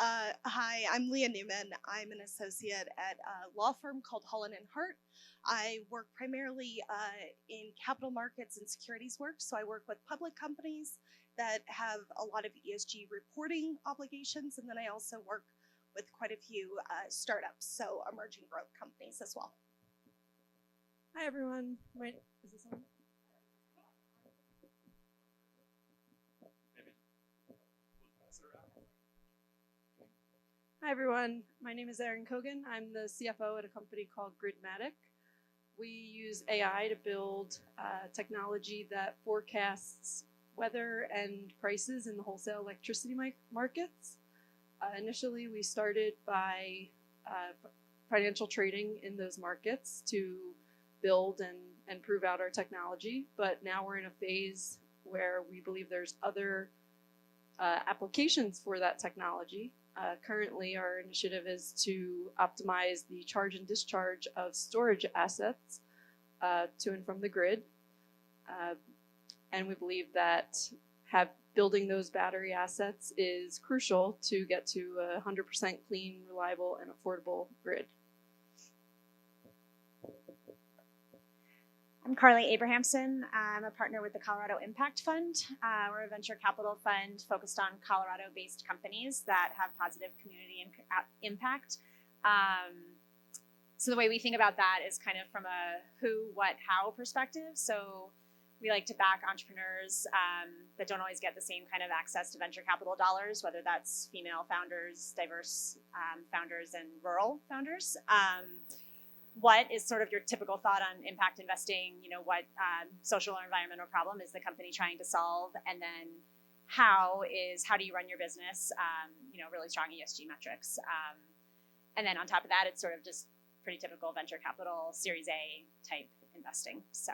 Hi, I'm Leah Newman. I'm an associate at a law firm called Holland and Hart. I work primarily in capital markets and securities work. So I work with public companies that have a lot of ESG reporting obligations, and then I also work with quite a few startups, so emerging growth companies as well. Hi everyone. Wait, is this on? Hi everyone. My name is Erin Kogan. I'm the CFO at a company called Gridmatic. We use AI to build technology that forecasts weather and prices in the wholesale electricity markets. Initially, we started by financial trading in those markets to build and prove out our technology, but now we're in a phase where we believe there's other applications for that technology. Currently, our initiative is to optimize the charge and discharge of storage assets to and from the grid. And we believe that building those battery assets is crucial to get to a 100% clean, reliable, and affordable grid. I'm Carly Abrahamson. I'm a partner with the Colorado Impact Fund. We're a venture capital fund focused on Colorado-based companies that have positive community impact. So the way we think about that is kind of from a who, what, how perspective. So we like to back entrepreneurs that don't always get the same kind of access to venture capital dollars, whether that's female founders, diverse founders, and rural founders. What is sort of your typical thought on impact investing? You know, what social or environmental problem is the company trying to solve? And then how do you run your business? Really strong ESG metrics. And then on top of that, it's sort of just pretty typical venture capital, Series A type investing. So.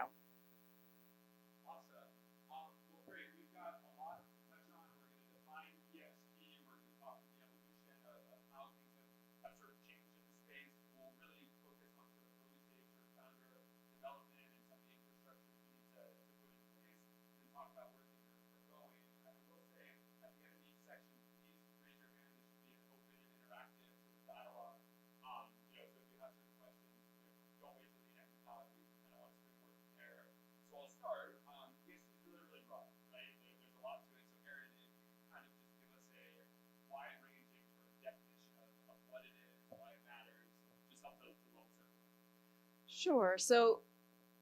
Sure. So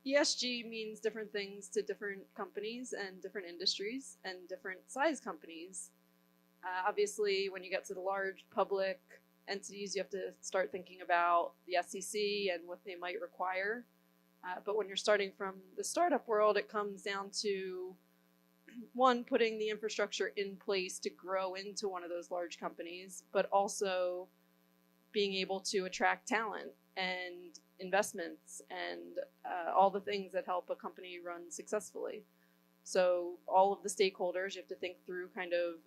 ESG means different things to different companies and different industries and different size companies. Obviously, when you get to the large public entities, you have to start thinking about the SEC and what they might require. But when you're starting from the startup world, it comes down to, one, putting the infrastructure in place to grow into one of those large companies, but also being able to attract talent and investments and all the things that help a company run successfully. So all of the stakeholders, you have to think through kind of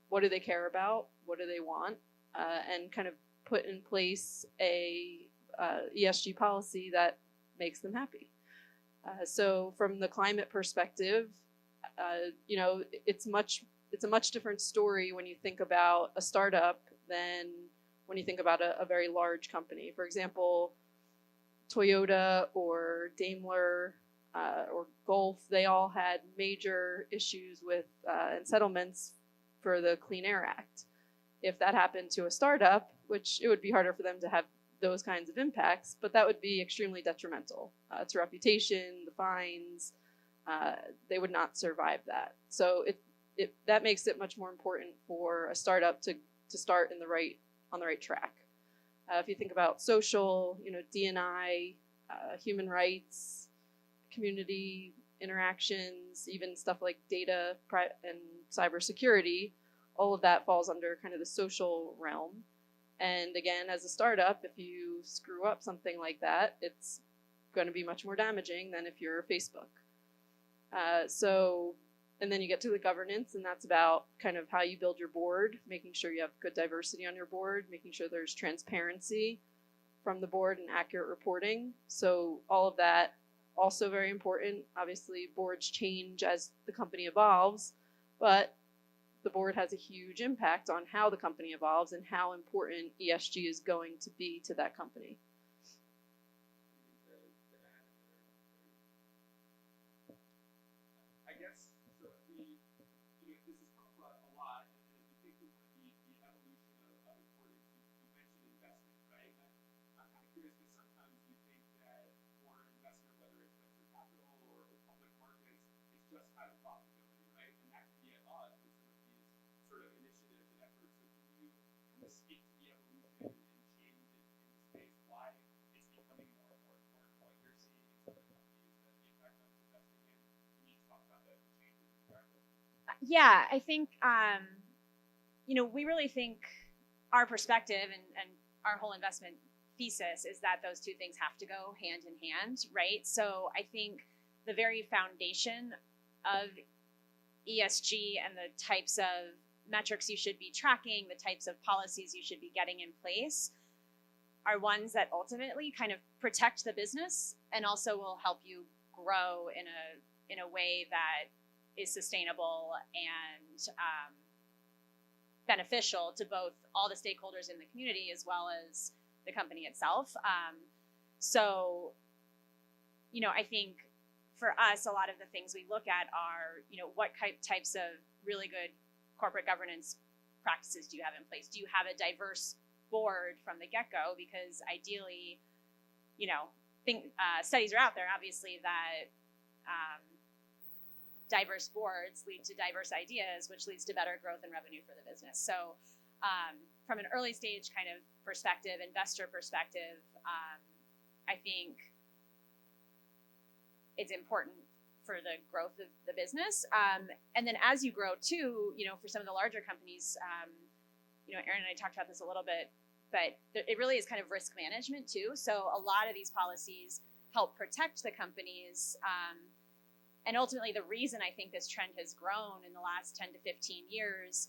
what do they care about, what do they want, and kind of put in place a ESG policy that makes them happy. So from the climate perspective, it's a much different story when you think about a startup than when you think about a very large company. For example, Toyota or Daimler or Gulf, they all had major issues with and settlements for the Clean Air Act. If that happened to a startup, which it would be harder for them to have those kinds of impacts, but that would be extremely detrimental to reputation, the fines. They would not survive that. So that makes it much more important for a startup to start on the right track. If you think about social, D&I, human rights, community interactions, even stuff like data and cybersecurity, all of that falls under kind of the social realm. And again, as a startup, if you screw up something like that, it's going to be much more damaging than if you're Facebook. And then you get to the governance, and that's about kind of how you build your board, making sure you have good diversity on your board, making sure there's transparency from the board and accurate reporting. So all of that also very important. Obviously, boards change as the company evolves, but the board has a huge impact on how the company evolves and how important ESG is going to be to that company. I guess so. This has come up a lot, and as we think of the evolution of importance, you mentioned investment, right? I'm kind of curious because sometimes we think that for investment, whether it's venture capital or public markets, it's just out of profitability, right? And that can be at odds with some of these sort of initiatives and efforts. So can you kind of speak to the evolution and change in the space, why it's becoming more and more important, what you're seeing in some of the companies, the impact on investing in? Can you talk about the changes in environment? Yeah, I think, we really think our perspective and our whole investment thesis is that those two things have to go hand in hand, right? So I think the very foundation of ESG and the types of metrics you should be tracking, the types of policies you should be getting in place are ones that ultimately kind of protect the business and also will help you grow in a way that is sustainable and beneficial to both all the stakeholders in the community as well as the company itself. I think for us, a lot of the things we look at are, what types of really good corporate governance practices do you have in place? Do you have a diverse board from the get-go? Because ideally, studies are out there, obviously, that diverse boards lead to diverse ideas, which leads to better growth and revenue for the business. So from an early stage kind of perspective, investor perspective, I think it's important for the growth of the business. And then as you grow too, for some of the larger companies, Erin and I talked about this a little bit, but it really is kind of risk management too. So a lot of these policies help protect the companies. And ultimately, the reason I think this trend has grown in the last 10 to 15 years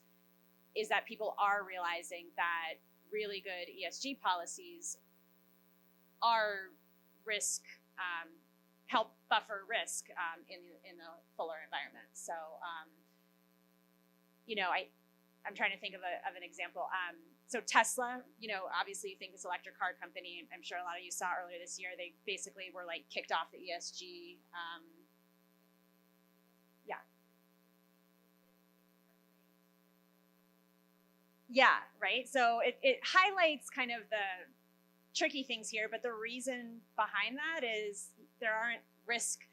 is that people are realizing that really good ESG policies are risk, help buffer risk in the fuller environment. So, I'm trying to think of an example. So Tesla, obviously you think this electric car company, I'm sure a lot of you saw earlier this year, they basically were like kicked off the ESG. Yeah, right. So it highlights kind of the tricky things here, but the reason behind that is there aren't risk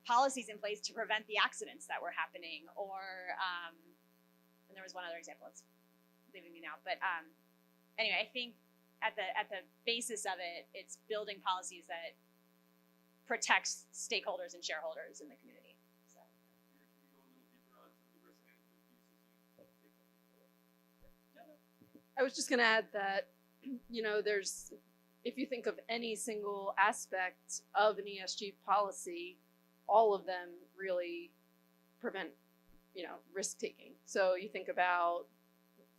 policies in place to prevent the accidents that were happening. Or, and there was one other example, it's leaving me now. But anyway, I think at the basis of it, it's building policies that protects stakeholders and shareholders in the community. So. Can you go a little deeper on some of the risk management pieces you take up before? I was just going to add that, if you think of any single aspect of an ESG policy, all of them really prevent, risk taking. So you think about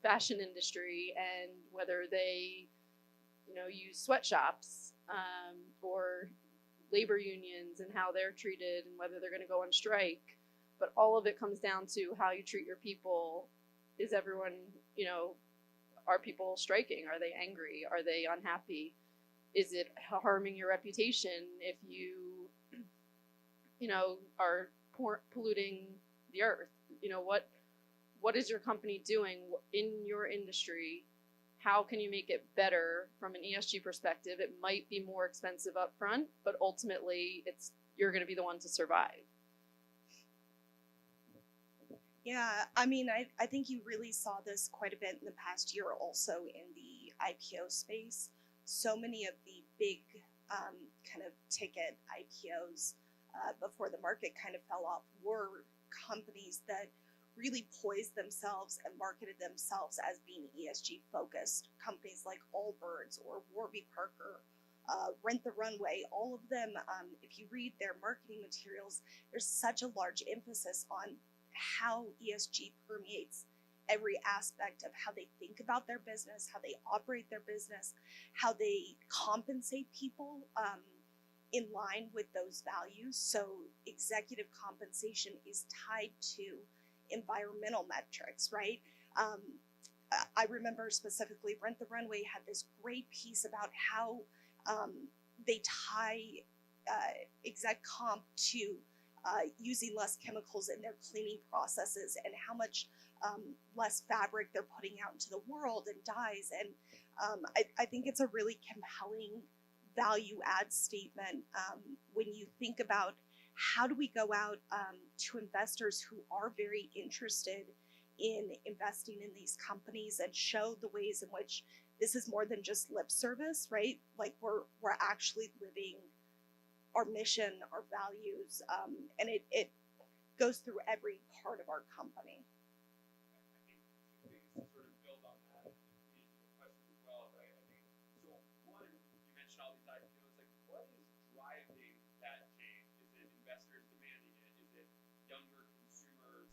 fashion industry and whether they, use sweatshops or labor unions and how they're treated and whether they're going to go on strike. But all of it comes down to how you treat your people. Is everyone, are people striking? Are they angry? Are they unhappy? Is it harming your reputation if you, are polluting the earth? What is your company doing in your industry? How can you make it better from an ESG perspective? It might be more expensive up front, but ultimately you're going to be the one to survive. Yeah, I think you really saw this quite a bit in the past year also in the IPO space. So many of the big kind of ticket IPOs before the market kind of fell off were companies that really poised themselves and marketed themselves as being ESG focused. Companies like Allbirds or Warby Parker, Rent the Runway, all of them, if you read their marketing materials, there's such a large emphasis on how ESG permeates every aspect of how they think about their business, how they operate their business, how they compensate people in line with those values. So executive compensation is tied to environmental metrics, right? I remember specifically Rent the Runway had this great piece about how they tie exec comp to using less chemicals in their cleaning processes and how much less fabric they're putting out into the world and dyes. And I think it's a really compelling value add statement when you think about how do we go out to investors who are very interested in investing in these companies and show the ways in which this is more than just lip service, right? Like we're actually living our mission, our values, and it goes through every part of our company. I think two things to sort of build on that and feed into the question as well. But I think so. One, you mentioned all these IPOs. Like, what is driving that change? Is it investors demanding it? Is it younger consumers,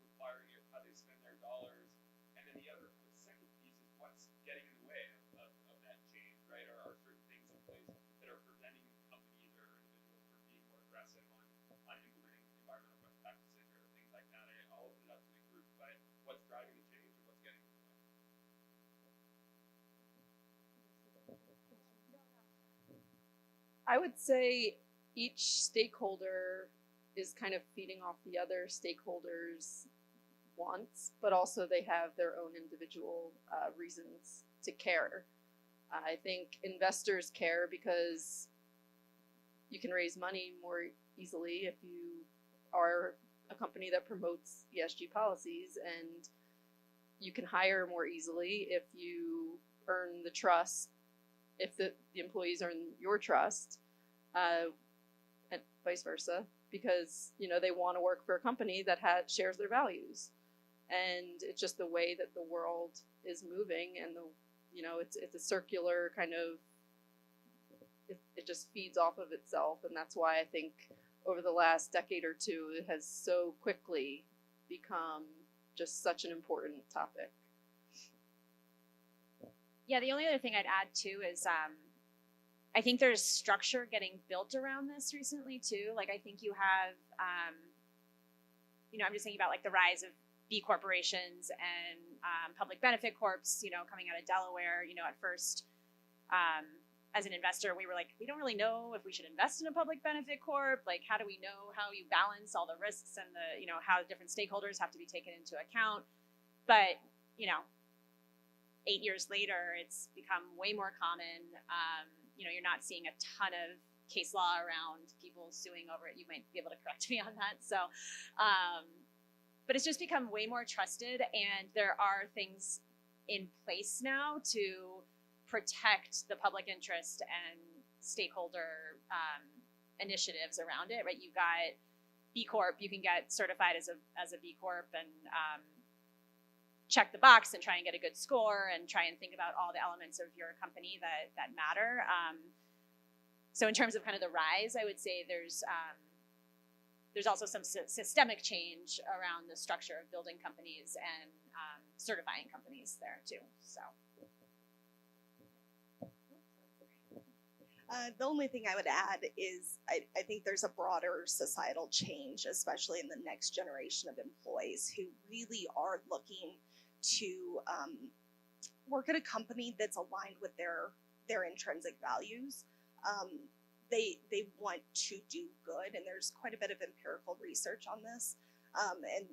requiring it how they spend their dollars? And then the second piece is what's getting in the way of that change, right? Are certain things in place that are preventing companies or individuals from being more aggressive on implementing environmental best practices or things like that? I'll open it up to the group, but what's driving the change and what's getting in the way? I would say each stakeholder is kind of feeding off the other stakeholders' wants, but also they have their own individual reasons to care. I think investors care because you can raise money more easily if you are a company that promotes ESG policies, and you can hire more easily if you earn the trust, if the employees earn your trust, and vice versa, because they want to work for a company that shares their values. And it's just the way that the world is moving, and it's a circular kind of, it just feeds off of itself. And that's why I think over the last decade or two, it has so quickly become just such an important topic. Yeah, the only other thing I'd add too is I think there's structure getting built around this recently too. Like I think you have, I'm just thinking about like the rise of B corporations and public benefit corps, coming out of Delaware. At first, as an investor, we were like, we don't really know if we should invest in a public benefit corp. Like, how do we know how you balance all the risks and how different stakeholders have to be taken into account? But 8 years later, it's become way more common. You're not seeing a ton of case law around people suing over it. You might be able to correct me on that. So, but it's just become way more trusted, and there are things in place now to protect the public interest and stakeholder initiatives around it. Right? You got B Corp. You can get certified as a B Corp and check the box and try and get a good score and try and think about all the elements of your company that matter. So in terms of kind of the rise, I would say there's also some systemic change around the structure of building companies and certifying companies there too. So. The only thing I would add is I think there's a broader societal change, especially in the next generation of employees who really are looking to work at a company that's aligned with their intrinsic values. They want to do good, and there's quite a bit of empirical research on this. And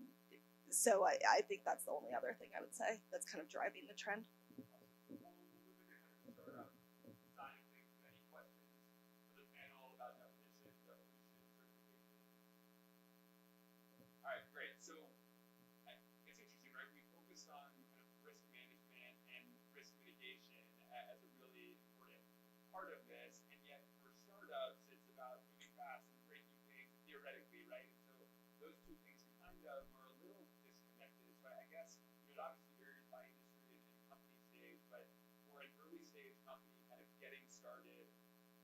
so I think that's the only other thing I would say that's kind of driving the trend. So it's interesting, right? We focused on kind of risk management and risk mitigation as a really important part of this, and yet for startups, it's about moving fast and breaking things theoretically, right? And so those two things kind of are a little disconnected. So I guess it obviously varies by industry and company stage, but for an early stage company kind of getting started,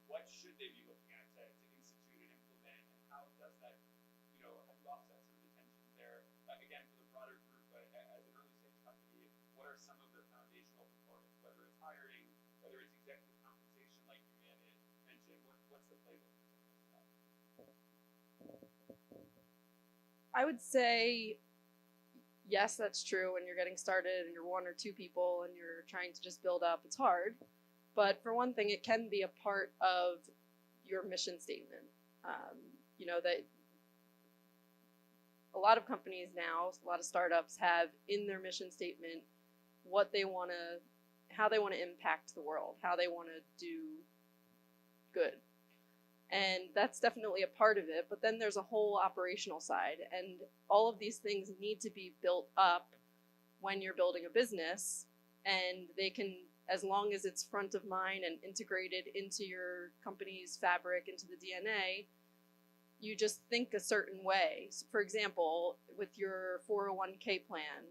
what should they be looking at to institute and implement, and how does that, how do you offset some of the tensions there? Again, for the broader group, but as an early stage company, what are some of the foundational components, whether it's hiring, whether it's executive compensation, like you mentioned, what's the playbook for something like that? I would say yes, that's true. When you're getting started and you're one or two people and you're trying to just build up, it's hard. But for one thing, it can be a part of your mission statement. That a lot of companies now, a lot of startups have in their mission statement what they want to, how they want to impact the world, how they want to do good. And that's definitely a part of it. But then there's a whole operational side. And all of these things need to be built up when you're building a business. And they can, as long as it's front of mind and integrated into your company's fabric, into the DNA, you just think a certain way. So for example, with your 401k plan,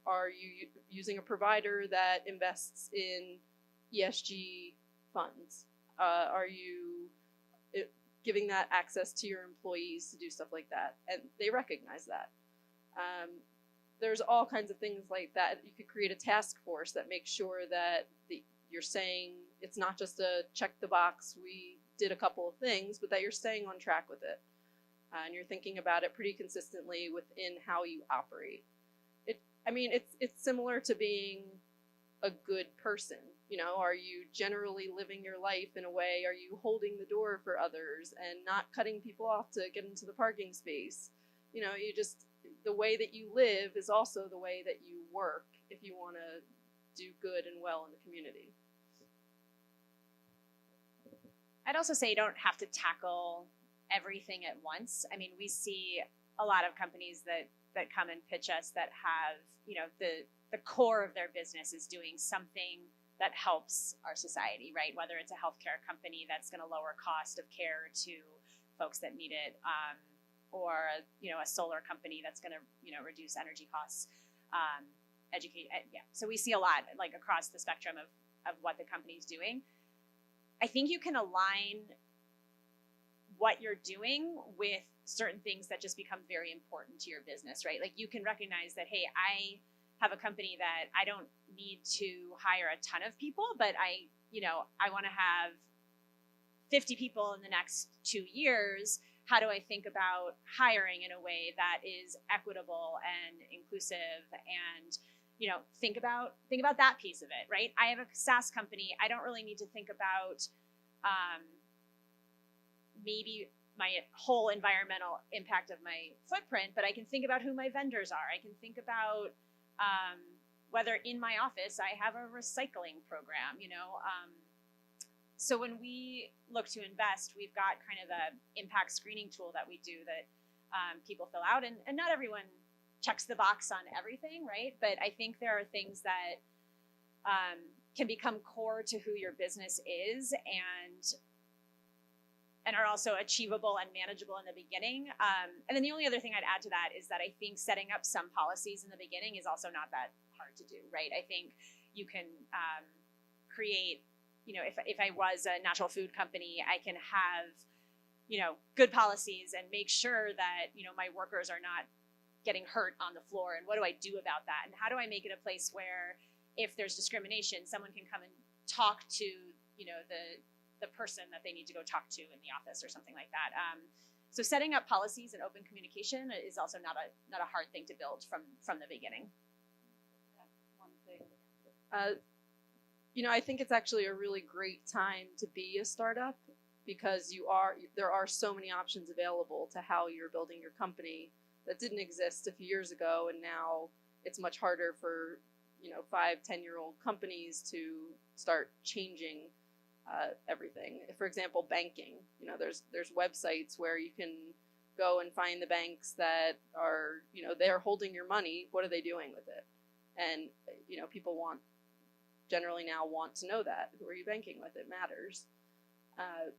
are you using a provider that invests in ESG funds? Are you giving that access to your employees to do stuff like that? And they recognize that. There's all kinds of things like that. You could create a task force that makes sure that you're saying it's not just a check the box, we did a couple of things, but that you're staying on track with it. And you're thinking about it pretty consistently within how you operate. It's similar to being a good person. Are you generally living your life in a way? Are you holding the door for others and not cutting people off to get into the parking space? The way that you live is also the way that you work if you want to do good and well in the community. I'd also say you don't have to tackle everything at once. I mean, we see a lot of companies that come and pitch us that have, the core of their business is doing something that helps our society, right? Whether it's a healthcare company that's going to lower cost of care to folks that need it, or a solar company that's going to reduce energy costs, So we see a lot like across the spectrum of what the company's doing. I think you can align what you're doing with certain things that just become very important to your business, right? Like you can recognize that, hey, I have a company that I don't need to hire a ton of people, but I want to have 50 people in the next 2 years. How do I think about hiring in a way that is equitable and inclusive, and think about that piece of it, right? I have a SaaS company. I don't really need to think about maybe my whole environmental impact of my footprint, but I can think about who my vendors are. I can think about whether in my office I have a recycling program, So when we look to invest, we've got kind of an impact screening tool that we do that people fill out, and not everyone checks the box on everything, right? But I think there are things that can become core to who your business is and are also achievable and manageable in the beginning. And then the only other thing I'd add to that is that I think setting up some policies in the beginning is also not that hard to do, right? I think you can create, if I was a natural food company, I can have, good policies and make sure that, my workers are not getting hurt on the floor. And what do I do about that? And how do I make it a place where if there's discrimination, someone can come and talk to, the person that they need to go talk to in the office or something like that. So setting up policies and open communication is also not a hard thing to build from the beginning. One thing. I think it's actually a really great time to be a startup because there are so many options available to how you're building your company that didn't exist a few years ago, and now it's much harder for 5-10-year-old companies to start changing everything. For example, banking. There's websites where you can go and find the banks that are they're holding your money. What are they doing with it? And people generally now want to know that. Who are you banking with? It matters.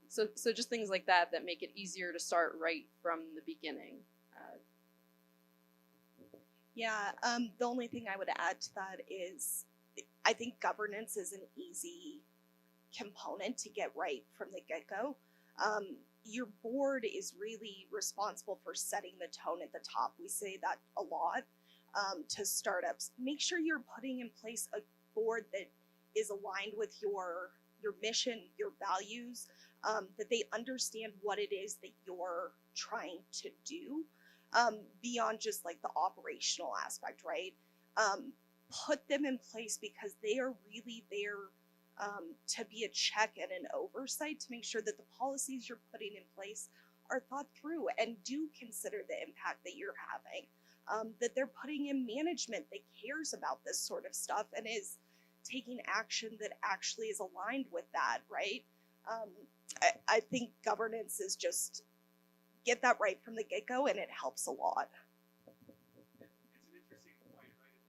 So just things like that make it easier to start right from the beginning. The only thing I would add to that is I think governance is an easy component to get right from the get-go. Your board is really responsible for setting the tone at the top. We say that a lot to startups. Make sure you're putting in place a board that is aligned with your mission, your values, that they understand what it is that you're trying to do. beyond just like the operational aspect, right? Put them in place because they are really there to be a check and an oversight to make sure that the policies you're putting in place are thought through and do consider the impact that you're having. That they're putting in management that cares about this sort of stuff and is taking action that actually is aligned with that, right? I think governance is just get that right from the get-go and it helps a lot. It's an interesting point, right?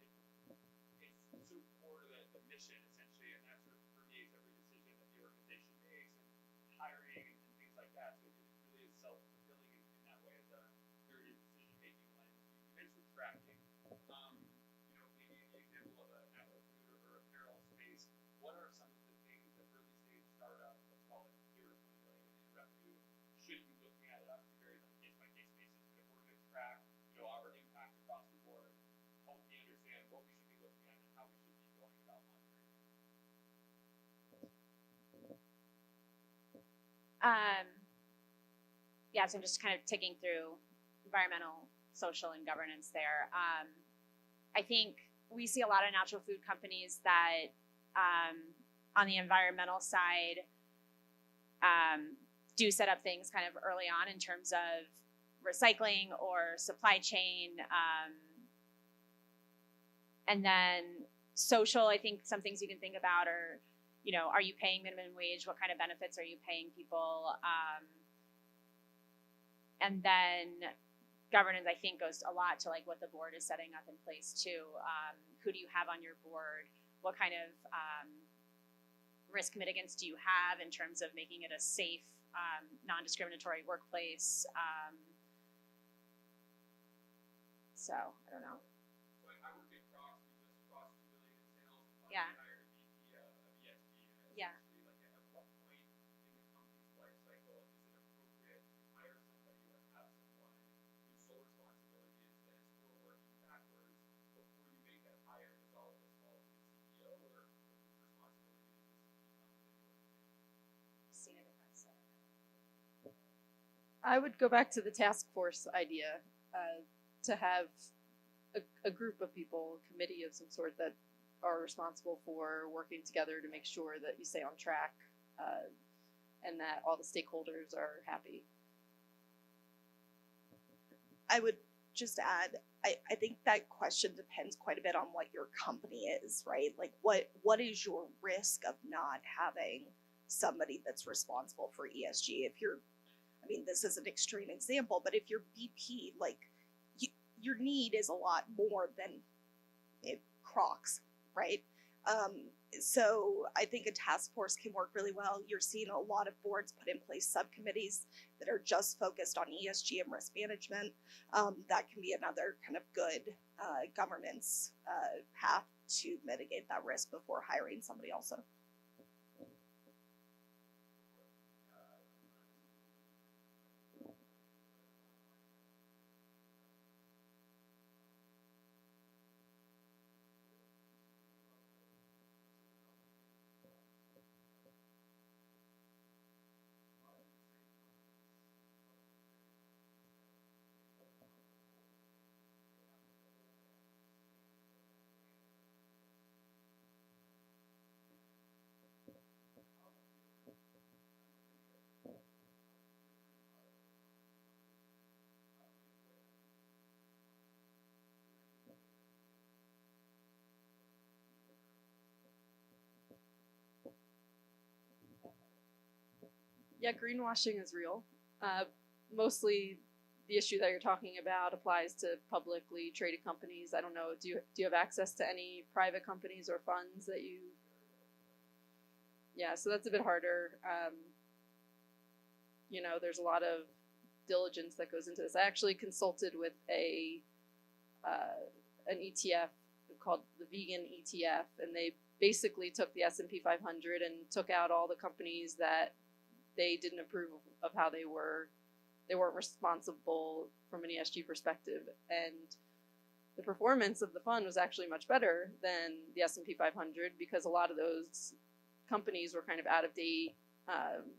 It's so core to the mission, essentially, and that sort of permeates every decision that the organization makes, and hiring and things like that. So it really is self-fulfilling in that way as a very decision-making lens. You mentioned tracking. Maybe an example of an food or apparel space. What are some of the things that early stage startup, let's call it 0 to 20 million in revenue, should be looking at it on a very case-by-case basis? But if we're going to track, our impact across the board, help me understand what we should be looking at and how we should be going about monitoring it. Yeah, so I'm just kind of ticking through environmental, social, and governance there. I think we see a lot of natural food companies that on the environmental side do set up things kind of early on in terms of recycling or supply chain. And then social, I think some things you can think about are, are you paying minimum wage? What kind of benefits are you paying people? And then governance, I think, goes a lot to like what the board is setting up in place too. Who do you have on your board? What kind of risk mitigants do you have in terms of making it a safe, non-discriminatory workplace? So I don't know. So I work at Cross. We just crossed 2 million in sales. And Yeah. hired a VP of ESG. Yeah. Like at what point in the company's life cycle is it appropriate to hire somebody or have someone whose sole responsibility is this? Or working backwards before you make that hire, does all of this fall to the CEO or whose responsibility does this become within the organization? Seen a difference. I would go back to the task force idea, to have a group of people, a committee of some sort that are responsible for working together to make sure that you stay on track and that all the stakeholders are happy. I would just add, I think that question depends quite a bit on what your company is, right? Like what is your risk of not having somebody that's responsible for ESG? This is an extreme example, but if you're BP, like your need is a lot more than Crocs, right? So I think a task force can work really well. You're seeing a lot of boards put in place subcommittees that are just focused on ESG and risk management. That can be another kind of good governance path to mitigate that risk before hiring somebody also. Yeah, greenwashing is real. Mostly the issue that you're talking about applies to publicly traded companies. I don't know, do you have access to any private companies or funds that you... Yeah, so that's a bit harder. There's a lot of diligence that goes into this. I actually consulted with an ETF called the Vegan ETF, and they basically took the S&P 500 and took out all the companies that they didn't approve of how they weren't responsible from an ESG perspective, and the performance of the fund was actually much better than the S&P 500 because a lot of those companies were kind of out of date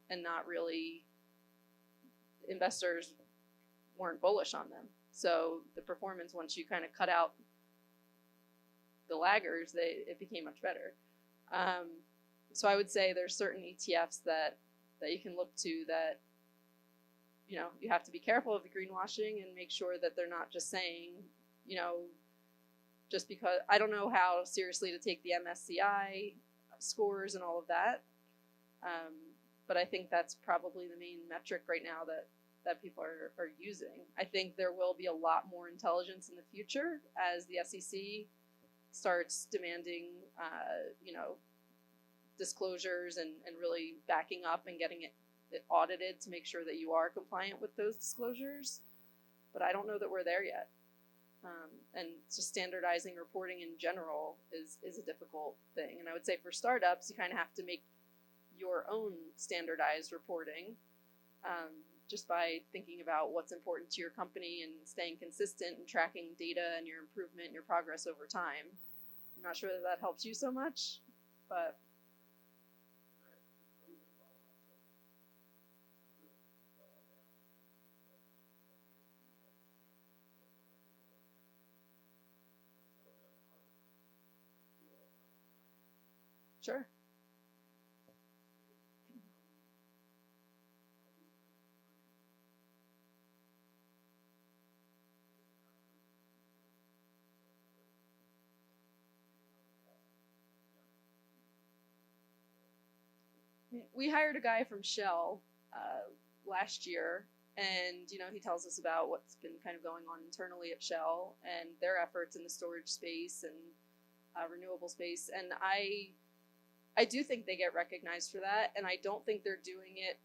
and not really, investors weren't bullish on them. So the performance, once you kind of cut out the laggers, it became much better. So I would say there's certain ETFs that you can look to that, you know, you have to be careful of the greenwashing and make sure that they're not just saying, you know, just because I don't know how seriously to take the MSCI scores and all of that. But I think that's probably the main metric right now that people are using. I think there will be a lot more intelligence in the future as the SEC starts demanding, you know, disclosures and really backing up and getting it audited to make sure that you are compliant with those disclosures. But I don't know that we're there yet. And just standardizing reporting in general is a difficult thing. And I would say for startups, you kind of have to make your own standardized reporting, just by thinking about what's important to your company and staying consistent and tracking data and your improvement and your progress over time. I'm not sure that helps you so much, but sure. We hired a guy from Shell last year, and you know, he tells us about what's been kind of going on internally at Shell and their efforts in the storage space and renewable space. And I do think they get recognized for that, and I don't think they're doing it,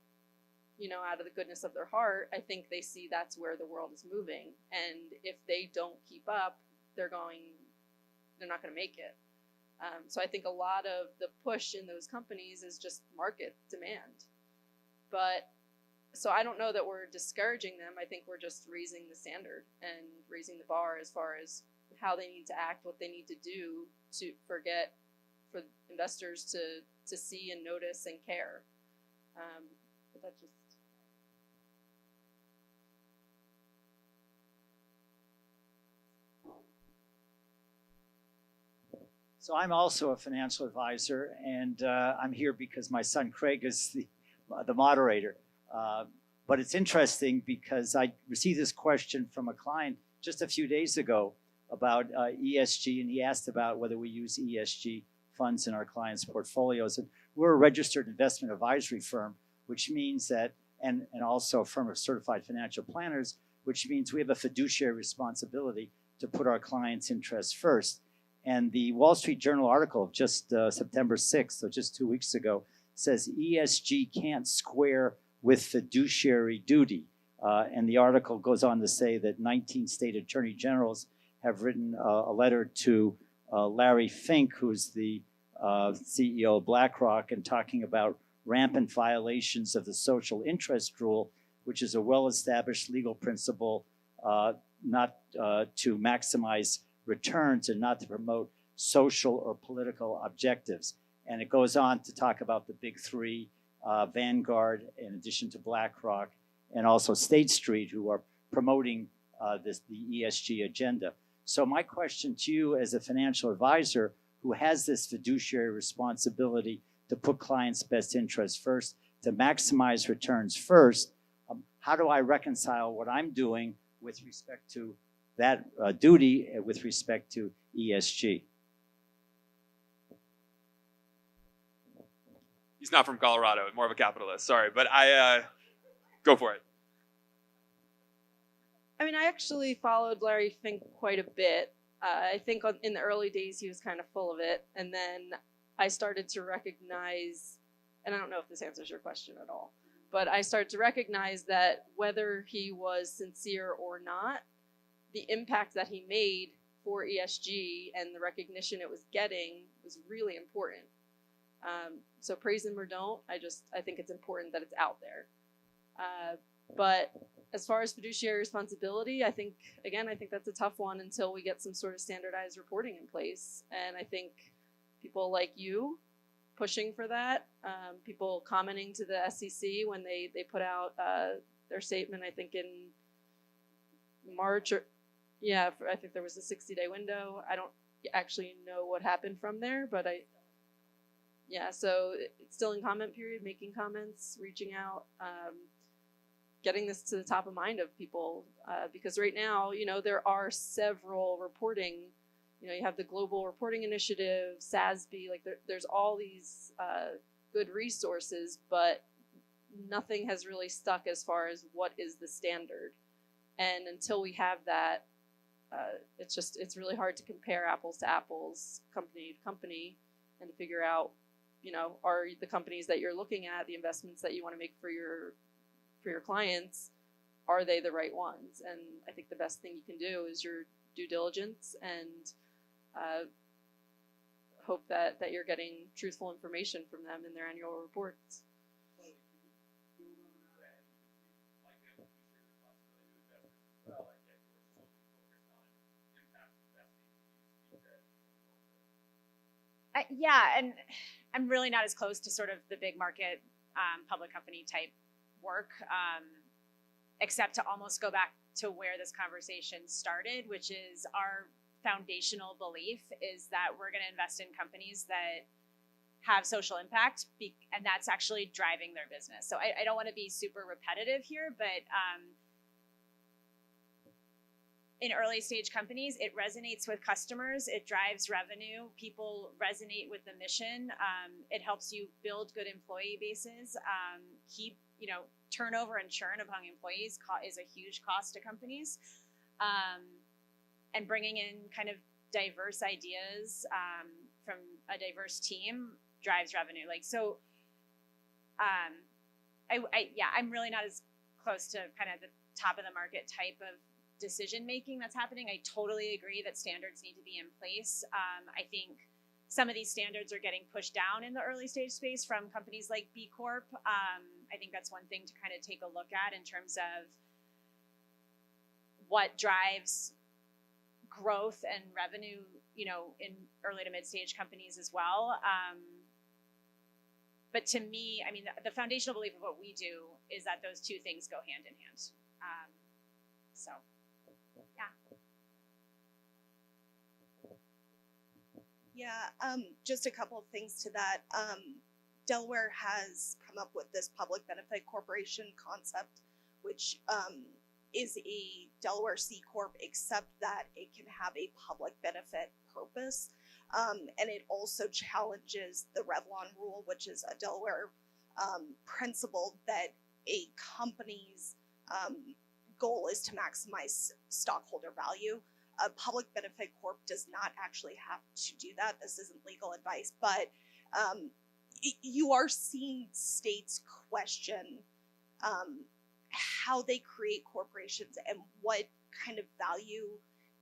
you know, out of the goodness of their heart. I think they see that's where the world is moving, and if they don't keep up, they're not going to make it. So I think a lot of the push in those companies is just market demand. But so I don't know that we're discouraging them. I think we're just raising the standard and raising the bar as far as how they need to act, what they need to do for investors to see and notice and care. But that's just. So I'm also a financial advisor, and I'm here because my son Craig is the moderator. But it's interesting because I received this question from a client just a few days ago about ESG, and he asked about whether we use ESG funds in our clients' portfolios. And we're a registered investment advisory firm, which means that, and also a firm of certified financial planners, which means we have a fiduciary responsibility to put our clients' interests first. And the Wall Street Journal article of just September 6th, so just 2 weeks ago, says ESG can't square with fiduciary duty. And the article goes on to say that 19 state attorney generals have written a letter to Larry Fink, who's the CEO of BlackRock, and talking about rampant violations of the social interest rule, which is a well-established legal principle not to maximize returns and not to promote social or political objectives. And it goes on to talk about the big three, Vanguard, in addition to BlackRock, and also State Street, who are promoting the ESG agenda. So my question to you as a financial advisor who has this fiduciary responsibility to put clients' best interests first, to maximize returns first, how do I reconcile what I'm doing with respect to that duty with respect to ESG? He's not from Colorado, more of a capitalist. Sorry, but I go for it. I mean, I actually followed Larry Fink quite a bit. I think in the early days he was kind of full of it, and then I started to recognize, and I don't know if this answers your question at all, but I started to recognize that whether he was sincere or not, the impact that he made for ESG and the recognition it was getting was really important. So praise him or don't, I think it's important that it's out there. But as far as fiduciary responsibility, I think that's a tough one until we get some sort of standardized reporting in place. And I think people like you pushing for that, people commenting to the SEC when they put out their statement, I think in March or I think there was a 60-day window. I don't actually know what happened from there, but so it's still in comment period, making comments, reaching out, getting this to the top of mind of people, because right now, there are several reporting, you have the Global Reporting Initiative, SASB, like there's all these good resources, but nothing has really stuck as far as what is the standard. And until we have that, it's really hard to compare apples to apples, company to company, and to figure out, are the companies that you're looking at, the investments that you want to make for your clients, are they the right ones? And I think the best thing you can do is your due diligence and hope that you're getting truthful information from them in their annual reports. Yeah, and I'm really not as close to sort of the big market public company type work, except to almost go back to where this conversation started, which is our foundational belief is that we're going to invest in companies that have social impact, and that's actually driving their business. So I don't want to be super repetitive here, but in early stage companies, it resonates with customers, it drives revenue, people resonate with the mission, it helps you build good employee bases, keep, turnover and churn among employees is a huge cost to companies, and bringing in kind of diverse ideas from a diverse team drives revenue. I'm really not as close to kind of the top of the market type of decision making that's happening. I totally agree that standards need to be in place. I think some of these standards are getting pushed down in the early stage space from companies like B Corp. I think that's one thing to kind of take a look at in terms of what drives growth and revenue, in early to mid stage companies as well. But to me, I mean, the foundational belief of what we do is that those two things go hand in hand. So. Yeah, just a couple of things to that. Delaware has come up with this public benefit corporation concept, which is a Delaware C Corp, except that it can have a public benefit purpose. And it also challenges the Revlon rule, which is a Delaware principle that a company's goal is to maximize stockholder value. A public benefit corp does not actually have to do that. This isn't legal advice, but you are seeing states question how they create corporations and what kind of value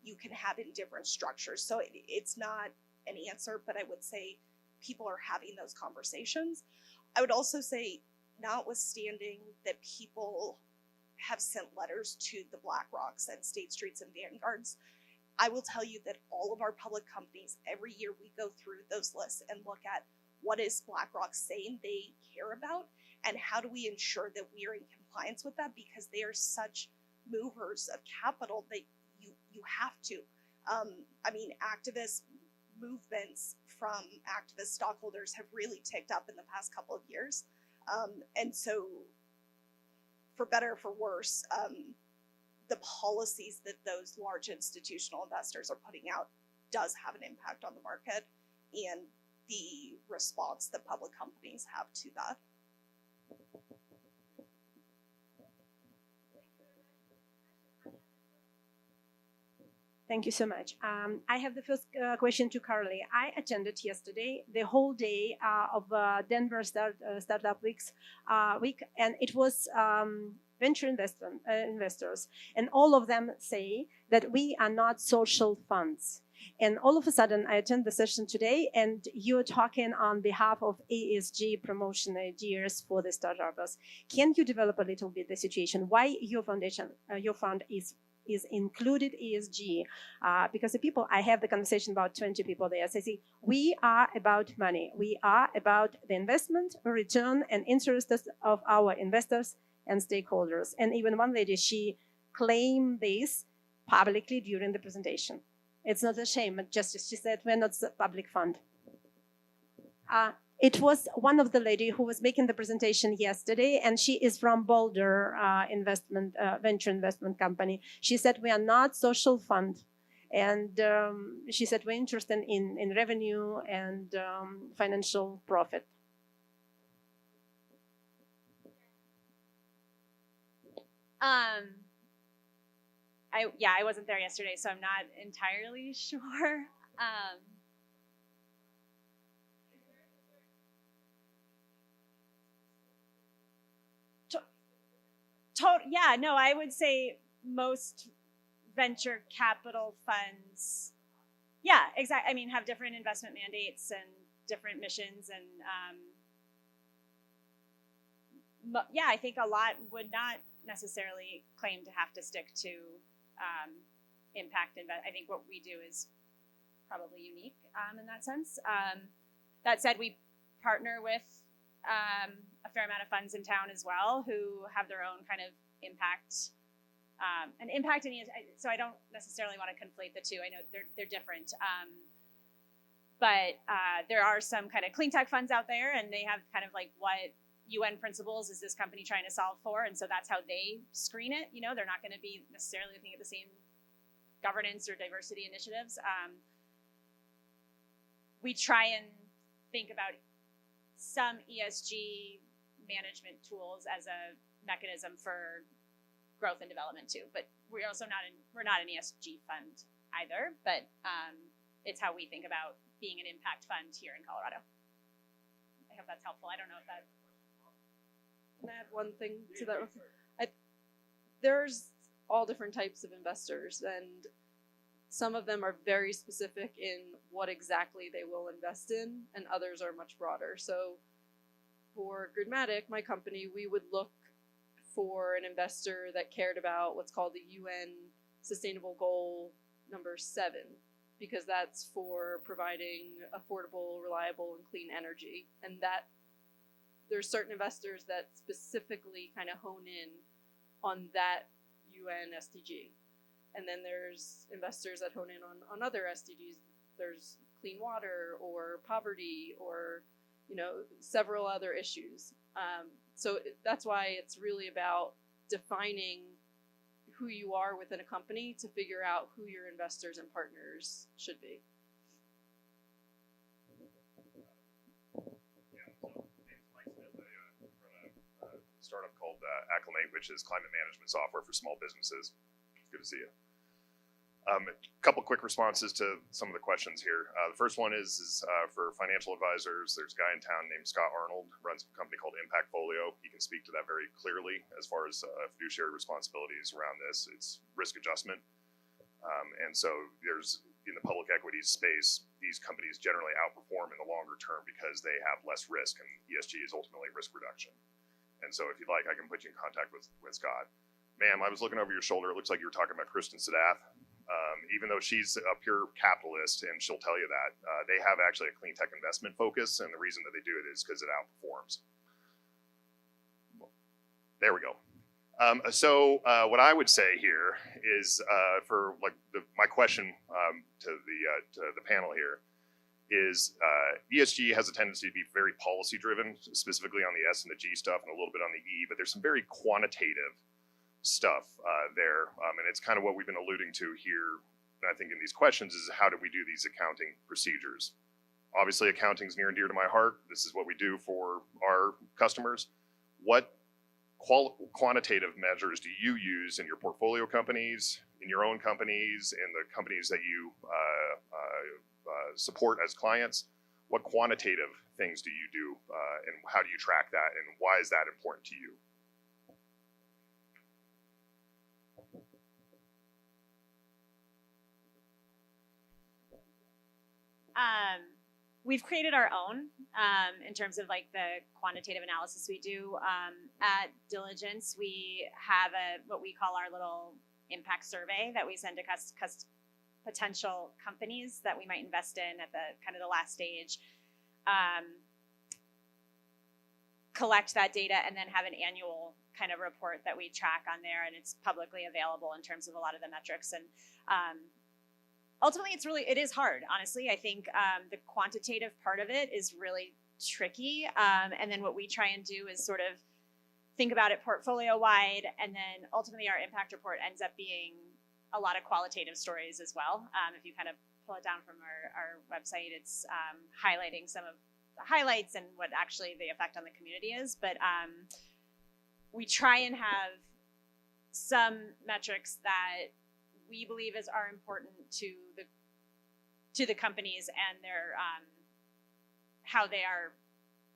you can have in different structures. So it's not an answer, but I would say people are having those conversations. I would also say, notwithstanding that people have sent letters to the BlackRocks and State Streets and Vanguards, I will tell you that all of our public companies, every year we go through those lists and look at what is BlackRock saying they care about and how do we ensure that we are in compliance with that, because they are such movers of capital that you have to. I mean, activist movements from activist stockholders have really ticked up in the past couple of years. And so, for better or for worse, the policies that those large institutional investors are putting out does have an impact on the market and the response that public companies have to that. Thank you so much. I have the first question to Carly. I attended yesterday the whole day of Denver Startup week, and it was venture investors, and all of them say that we are not social funds. And all of a sudden, I attend the session today, and you're talking on behalf of ESG promotion ideas for the startups. Can you develop a little bit the situation? Why your foundation, your fund is included ESG? Because the people, I have the conversation about 20 people there. So see, we are about money. We are about the investment, return, and interests of our investors and stakeholders. And even one lady, she claim this publicly during the presentation. It's not a shame, she said we're not a public fund. It was one of the lady who was making the presentation yesterday, and she is from Boulder venture investment company. She said we are not social fund, and she said we're interested in revenue and financial profit. I wasn't there yesterday, so I'm not entirely sure. Yeah, no, I would say most venture capital funds, yeah, exactly. I mean, have different investment mandates and different missions, and yeah, I think a lot would not necessarily claim to have to stick to impact. I think what we do is probably unique in that sense. That said, we partner with a fair amount of funds in town as well who have their own kind of impact. And impact and ESG, so I don't necessarily want to conflate the two. I know they're different. But there are some kind of clean tech funds out there, and they have kind of like what UN principles is this company trying to solve for, and so that's how they screen it. You know, they're not going to be necessarily looking at the same governance or diversity initiatives. We try and think about some ESG management tools as a mechanism for growth and development too, but we're also we're not an ESG fund either, but it's how we think about being an impact fund here in Colorado. I hope that's helpful. I don't know if that. Can I add one thing to that? There's all different types of investors, and some of them are very specific in what exactly they will invest in, and others are much broader. So for Gridmatic, my company, we would look for an investor that cared about what's called the UN Sustainable Goal number 7, because that's for providing affordable, reliable, and clean energy. And that there's certain investors that specifically kind of hone in on that UN SDG. And then there's investors that hone in on other SDGs. There's clean water or poverty or, you know, several other issues. So that's why it's really about defining who you are within a company to figure out who your investors and partners should be. Startup called Acclimate, which is climate management software for small businesses. Good to see you. A couple quick responses to some of the questions here. The first one is for financial advisors. There's a guy in town named Scott Arnold, runs a company called Impact Folio. He can speak to that very clearly as far as fiduciary responsibilities around this. It's risk adjustment. And so there's, in the public equities space, these companies generally outperform in the longer term because they have less risk, and ESG is ultimately risk reduction. And so if you'd like, I can put you in contact with Scott. Ma'am, I was looking over your shoulder. It looks like you were talking about Kristen Sadath. Even though she's a pure capitalist, and she'll tell you that, they have actually a clean tech investment focus, and the reason that they do it is because it outperforms. There we go. So what I would say here is, for like my question to the panel here, is ESG has a tendency to be very policy driven, specifically on the S and the G stuff and a little bit on the E, but there's some very quantitative stuff there. And it's kind of what we've been alluding to here, I think, in these questions, is how do we do these accounting procedures? Obviously, accounting is near and dear to my heart. This is what we do for our customers. What quantitative measures do you use in your portfolio companies, in your own companies, in the companies that you support as clients? What quantitative things do you do, and how do you track that, and why is that important to you? We've created our own in terms of like the quantitative analysis we do. At Diligence, we have what we call our little impact survey that we send to potential companies that we might invest in at the kind of the last stage. Collect that data and then have an annual kind of report that we track on there, and it's publicly available in terms of a lot of the metrics. And ultimately, it is hard, honestly. I think the quantitative part of it is really tricky. And then what we try and do is sort of think about it portfolio wide, and then ultimately our impact report ends up being a lot of qualitative stories as well. If you kind of pull it down from our website, it's highlighting some of the highlights and what actually the effect on the community is. But we try and have some metrics that we believe are important to the companies and their how they are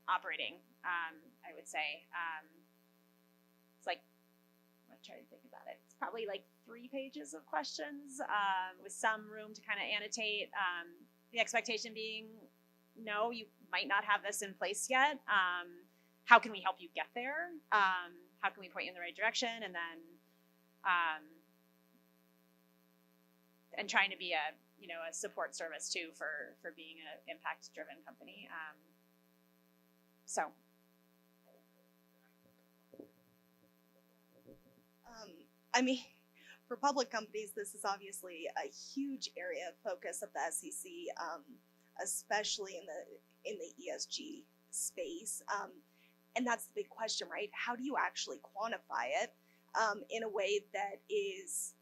operating. I would say it's like, I'm trying to think about it. It's probably like 3 pages of questions with some room to kind of annotate. The expectation being, no, you might not have this in place yet. How can we help you get there? How can we point you in the right direction? And then, and trying to be a support service too for being an impact-driven company. So. I mean, for public companies, this is obviously a huge area of focus of the SEC, especially in the ESG space. And that's the big question, right? How do you actually quantify it in a way that is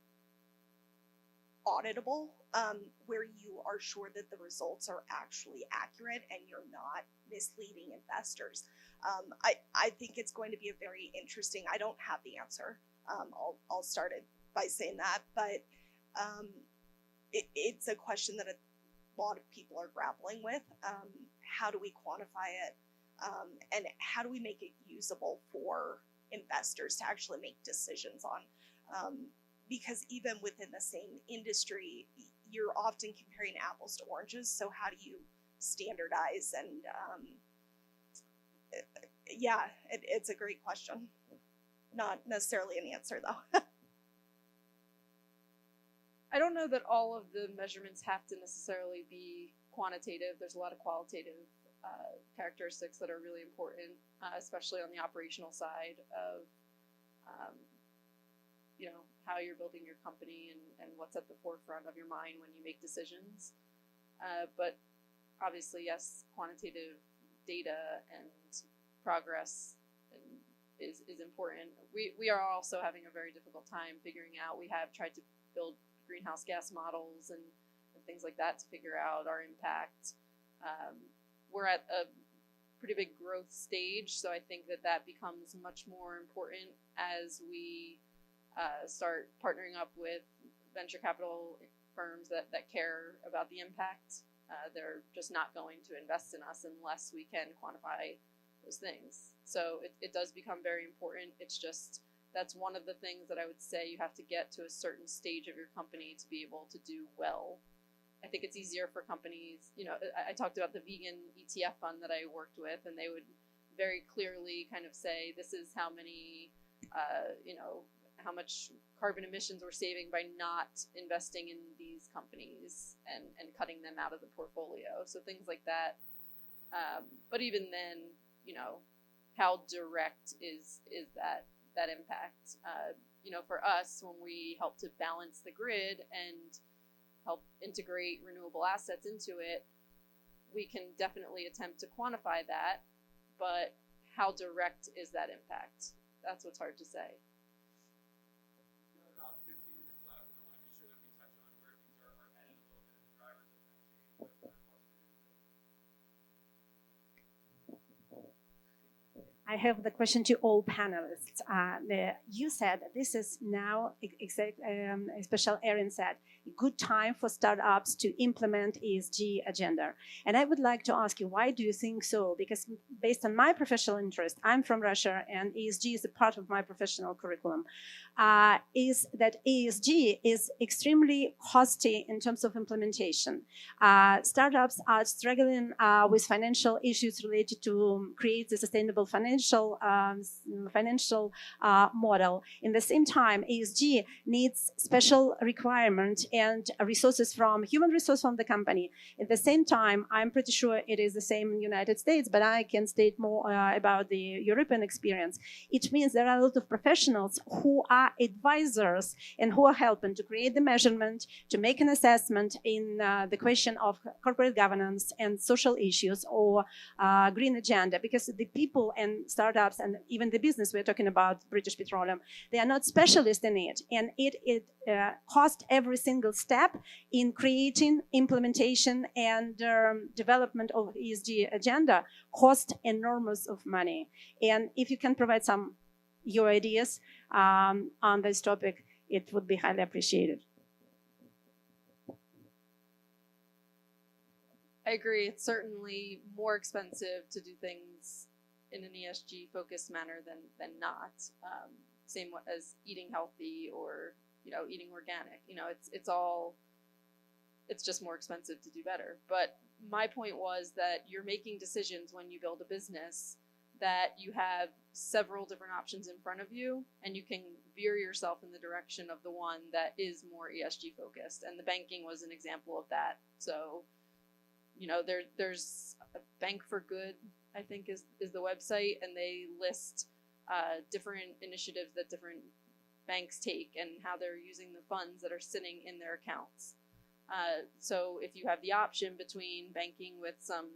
auditable, where you are sure that the results are actually accurate and you're not misleading investors? I think it's going to be a very interesting. I don't have the answer. I'll start it by saying that, but it's a question that a lot of people are grappling with. How do we quantify it, and how do we make it usable for investors to actually make decisions on? Because even within the same industry, you're often comparing apples to oranges. So how do you standardize? And it's a great question. Not necessarily an answer, though. I don't know that all of the measurements have to necessarily be quantitative. There's a lot of qualitative characteristics that are really important, especially on the operational side of, how you're building your company and what's at the forefront of your mind when you make decisions. But obviously, yes, quantitative data and progress is important. We are also having a very difficult time figuring out. We have tried to build greenhouse gas models and things like that to figure out our impact. We're at a pretty big growth stage, so I think that becomes much more important as we start partnering up with venture capital firms that care about the impact. They're just not going to invest in us unless we can quantify those things. So it does become very important. It's just, that's one of the things that I would say you have to get to a certain stage of your company to be able to do well. I think it's easier for companies, I talked about the vegan ETF fund that I worked with, and they would very clearly kind of say, this is how many, how much carbon emissions we're saving by not investing in these companies and cutting them out of the portfolio. So things like that. But even then, how direct is that impact? For us, when we help to balance the grid and help integrate renewable assets into it, we can definitely attempt to quantify that, but how direct is that impact? That's what's hard to say. We have about 15 minutes left, and I want to be sure that we touch on where things are headed a little bit and the drivers of that change. What kind of question is it? I have the question to all panelists. You said this is now, Special Erin said, a good time for startups to implement ESG agenda. And I would like to ask you, why do you think so? Because based on my professional interest, I'm from Russia, and ESG is a part of my professional curriculum, is that ESG is extremely costly in terms of implementation. Startups are struggling with financial issues related to create a sustainable financial financial model. In the same time, ESG needs special requirement and resources from human resource from the company. At the same time, I'm pretty sure it is the same in the United States, but I can state more about the European experience. It means there are a lot of professionals who are advisors and who are helping to create the measurement, to make an assessment in the question of corporate governance and social issues or green agenda, because the people and startups and even the business we're talking about, British Petroleum, they are not specialists in it, and it cost every single step in creating, implementation, and development of ESG agenda cost enormous of money. And if you can provide some your ideas on this topic, it would be highly appreciated. I agree. It's certainly more expensive to do things in an ESG focused manner than not. Same as eating healthy or eating organic. It's just more expensive to do better. But my point was that you're making decisions when you build a business that you have several different options in front of you, and you can veer yourself in the direction of the one that is more ESG focused. And the banking was an example of that. So, there's a Bank for Good, I think is the website, and they list different initiatives that different banks take and how they're using the funds that are sitting in their accounts. So if you have the option between banking with some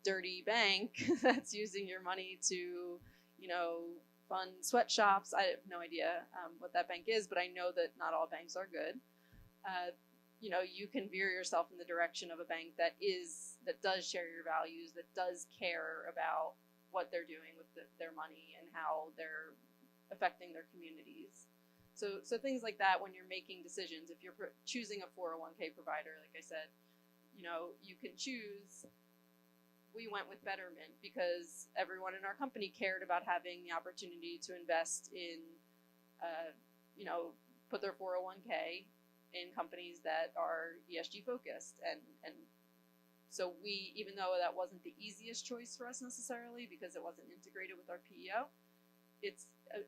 dirty bank that's using your money to, fund sweatshops, I have no idea what that bank is, but I know that not all banks are good. You can veer yourself in the direction of a bank that does share your values, that does care about what they're doing with their money and how they're affecting their communities. So things like that, when you're making decisions, if you're choosing a 401k provider, like I said, you can choose. We went with Betterment because everyone in our company cared about having the opportunity to invest in, put their 401k in companies that are ESG focused. And so even though that wasn't the easiest choice for us necessarily because it wasn't integrated with our PEO,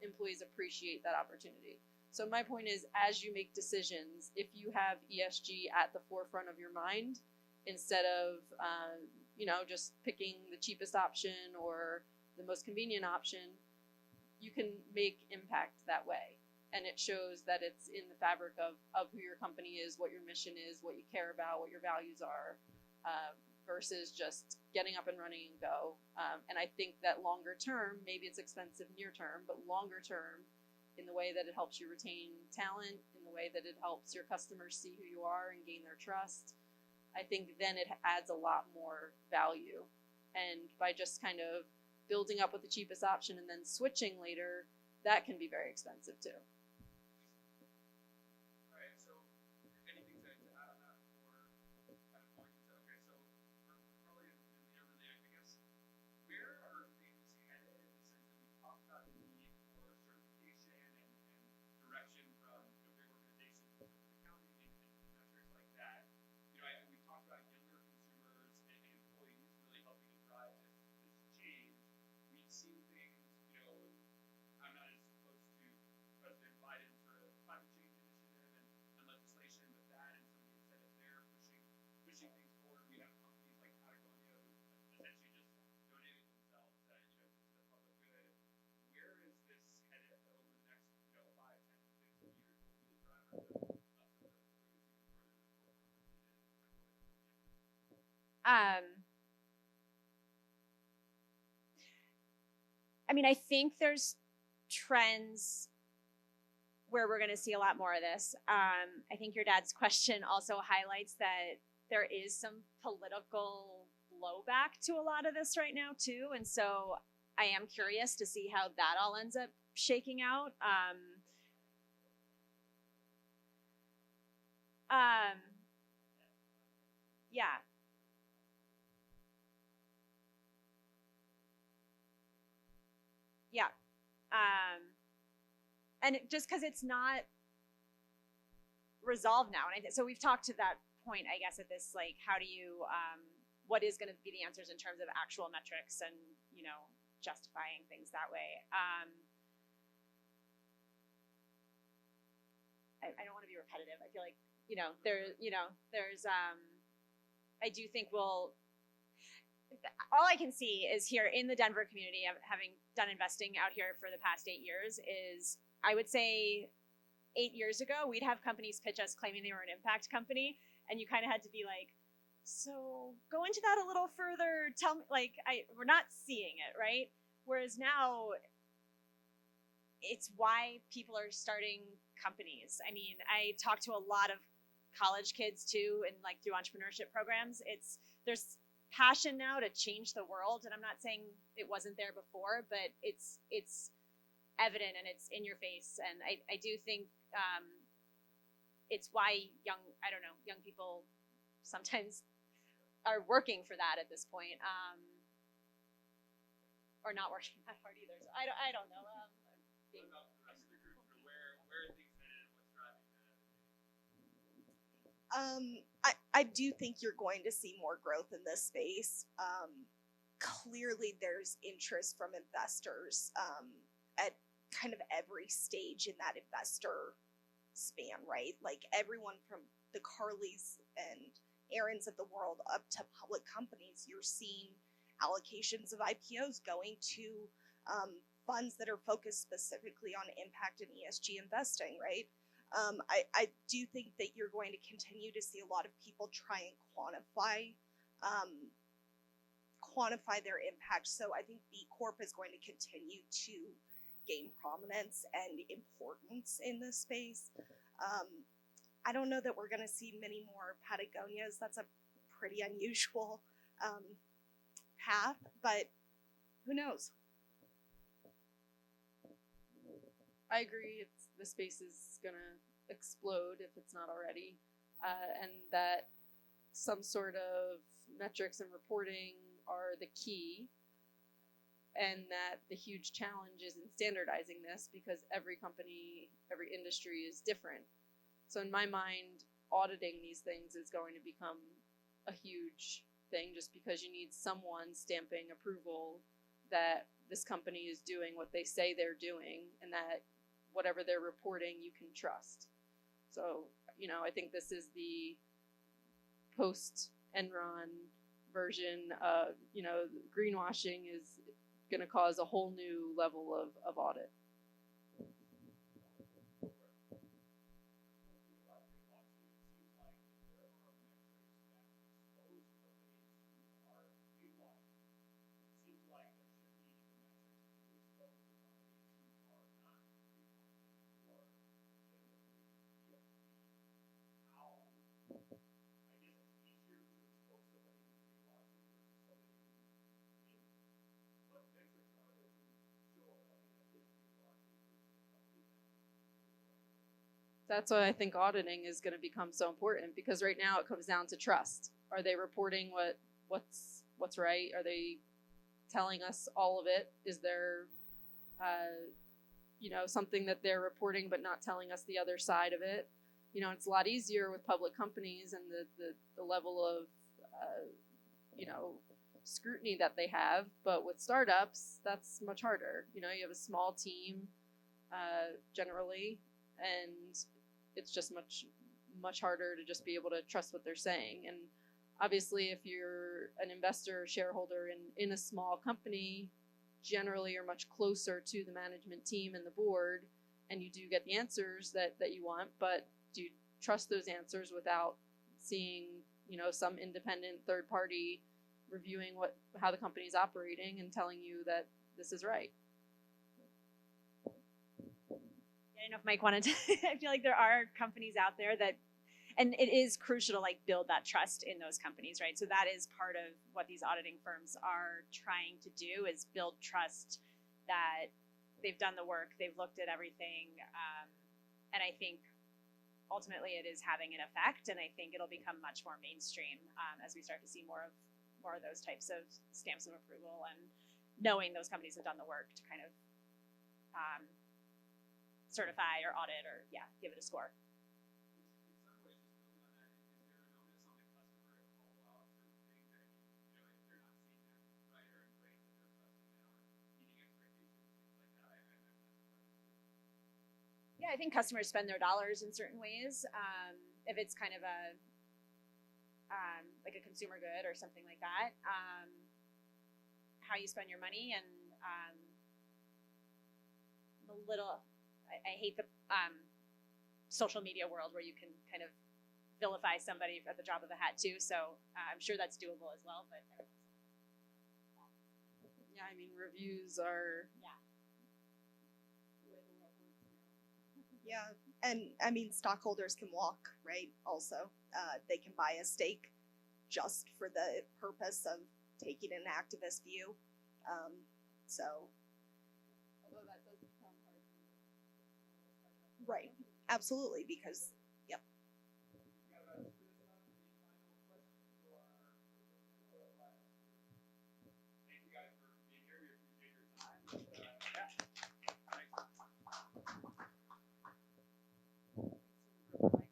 employees appreciate that opportunity. So my point is, as you make decisions, if you have ESG at the forefront of your mind, instead of, just picking the cheapest option or the most convenient option, you can make impact that way. And it shows that it's in the fabric of who your company is, what your mission is, what you care about, what your values are, versus just getting up and running and go. And I think that longer term, maybe it's expensive near term, but longer term, in the way that it helps you retain talent, in the way that it helps your customers see who you are and gain their trust, I think then it adds a lot more value. And by just kind of building up with the cheapest option and then switching later, that can be very expensive too. All right, so anything to add on that before kind of going into, okay, so for Carly and Leah, really, I guess, where are things headed in the sense that we talked about the need for certification and direction from big organizations in terms of accounting and metrics like that? We talked about younger consumers and employees really helping to drive this change. We've seen things, I'm not as close to President Biden's sort of climate change initiative and legislation, but that and some of the incentives there pushing things forward. We have companies like Patagonia who essentially just donated themselves to the public good. Where is this headed over the next 5, 10, 15 years? What will be the drivers of some of the bring us even further to the forefront than we did? I think there's trends where we're going to see a lot more of this. I think your dad's question also highlights that there is some political blowback to a lot of this right now too, and so I am curious to see how that all ends up shaking out. Yeah. Yeah. And just because it's not resolved now, and so we've talked to that point, I guess, at this, like, how do you, what is going to be the answers in terms of actual metrics and, justifying things that way. I don't want to be repetitive. I feel like, there's, I do think all I can see is here in the Denver community, having done investing out here for the past 8 years, is I would say 8 years ago, we'd have companies pitch us claiming they were an impact company, and you kind of had to be like, so go into that a little further. Tell me, we're not seeing it, right? Whereas now, it's why people are starting companies. I mean, I talk to a lot of college kids too, and like through entrepreneurship programs. There's passion now to change the world, and I'm not saying it wasn't there before, but it's evident and it's in your face. And I do think it's why young people sometimes are working for that at this point, or not working that hard either. So I don't know. What about the rest of the group? Where are things headed and what's driving that? I do think you're going to see more growth in this space. Clearly, there's interest from investors at kind of every stage in that investor span, right? Like everyone from the Carleys and Aarons of the world up to public companies, you're seeing allocations of IPOs going to funds that are focused specifically on impact and ESG investing, right? I do think that you're going to continue to see a lot of people try and quantify their impact. So I think B Corp is going to continue to gain prominence and importance in this space. I don't know that we're going to see many more Patagonias. That's a pretty unusual path, but who knows? I agree. The space is gonna explode if it's not already, and that some sort of metrics and reporting are the key, and that the huge challenge is in standardizing this because every company, every industry is different. So in my mind, auditing these things is going to become a huge thing, just because you need someone stamping approval that this company is doing what they say they're doing, and that whatever they're reporting, you can trust. So, I think this is the post-Enron version of, greenwashing is going to cause a whole new level of audit. That's why I think auditing is going to become so important, because right now it comes down to trust. Are they reporting what's right? Are they telling us all of it? Is there, something that they're reporting but not telling us the other side of it? It's a lot easier with public companies and the level of, scrutiny that they have. But with startups, that's much harder. You have a small team, generally, and it's just much harder to just be able to trust what they're saying. And obviously, if you're an investor or shareholder in a small company, generally you're much closer to the management team and the board, and you do get the answers that you want. But do you trust those answers without seeing some independent third party reviewing how the company's operating and telling you that this is right? I don't know if Mike wanted to. I feel like there are companies out there and it is crucial to build that trust in those companies, right? So that is part of what these auditing firms are trying to do, is build trust that they've done the work, they've looked at everything, and I think ultimately it is having an effect, and I think it'll become much more mainstream as we start to see more of those types of stamps of approval, and knowing those companies have done the work to kind of certify or audit or give it a score. In some ways, just building on that, is there an onus on the customer to call out certain things that if they're not seeing that right or in ways that they're trusting that aren't Yeah, I think customers spend their dollars in certain ways. If it's kind of a like a consumer good or something like that, how you spend your money and a little. I hate the social media world where you can kind of vilify somebody at the drop of a hat too. So I'm sure that's doable as well. But Yeah, I mean, reviews are. Yeah, and I mean, stockholders can walk, right? Also, they can buy a stake just for the purpose of taking an activist view. So, Although that does become hard. right, absolutely, because